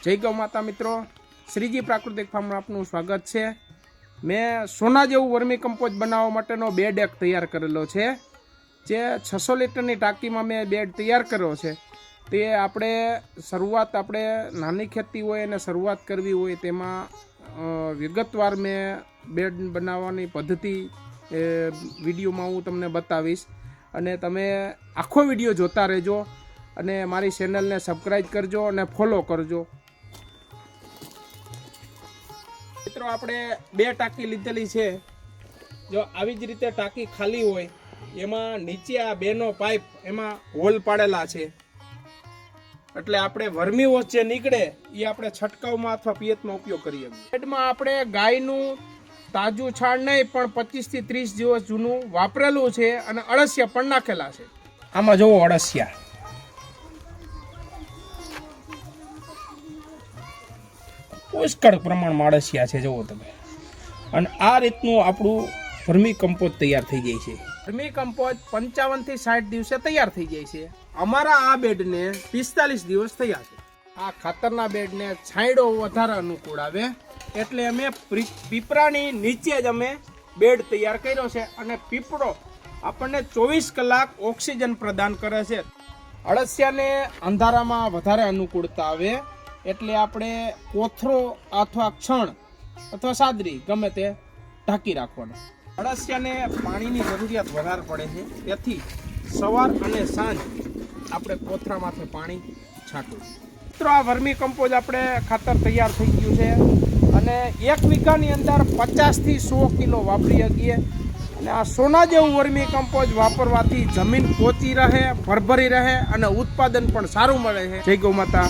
જય ગૌ માતા મિત્રો, શ્રીજી પ્રાકૃતિક ફાર્મમાં આપનું સ્વાગત છે। મેં સોના જેવું વર્મી કમ્પોસ્ટ બનાવવા માટેનો બેડ એક તૈયાર કરેલો છે, જે 600 લીટરની ટાંકીમાં મેં બેડ તૈયાર કર્યો છે। તે આપણે નાની ખેતી હોય અને શરૂઆત કરવી હોય તેમાં વિગતવાર મેં બેડ બનાવવાની પદ્ધતિ વિડીયોમાં હું તમને બતાવીશ, અને તમે આખો વિડીયો જોતા રહેજો અને મારી ચેનલને સબસ્ક્રાઈબ કરજો અને ફોલો કરજો। મિત્રો, આપણે 2 ટાંકી લીધેલી છે। જો આવી જ રીતે ટાંકી ખાલી હોય એમાં નીચે આ 2નો પાઇપ એમાં હોલ પાડેલા છે, એટલે આપણે વર્મી વોશ જે નીકળે એ આપણે છંટકાવમાં અથવા પિયતમાં ઉપયોગ કરીએ। બેડમાં આપણે ગાયનું તાજું છાણ નહીં પણ 25 થી 30 દિવસ જૂનું વાપરેલું છે, અને અળસિયા પણ નાખેલા છે। આમાં જોવો અળસિયા, પુષ્કળ પ્રમાણમાં અળસિયા છે, જુઓ તમે। અને આ રીતનું આપણું વર્મી કમ્પોસ્ટ તૈયાર થઈ જાય છે। વર્મી કમ્પોસ્ટ 55 થી 60 દિવસે તૈયાર થઈ જાય છે। અમારા આ બેડને 45 દિવસ થયા છે। આ ખાતરના બેડને છાંયડો વધારે અનુકૂળ આવે એટલે અમે પીપળાની નીચે જ અમે બેડ તૈયાર કર્યો છે, અને પીપળો આપણને 24 કલાક ઓક્સિજન પ્રદાન કરે છે। અળસિયાને અંધારામાં વધારે અનુકૂળતા આવે એટલે આપણે કોથરો અથવા છણ અથવા સાદરી ગમે તે ઢાંકી રાખવાનો। અળસિયાને પાણીની જરૂરિયાત વધારે પડે છે, તેથી સવાર અને સાંજ આપણે કોથરામાંથી પાણી છાંટવું। મિત્રો, આ વર્મી કમ્પોસ્ટ આપણે ખાતર તૈયાર થઈ ગયું છે, અને 1 વીઘાની અંદર 50 થી 100 કિલો વાપરી શકીએ। અને આ સોના જેવું વર્મી કમ્પોસ્ટ વાપરવાથી જમીન પોચી રહે, ભરભરી રહે અને ઉત્પાદન પણ સારું મળે છે। જય ગૌ માતા।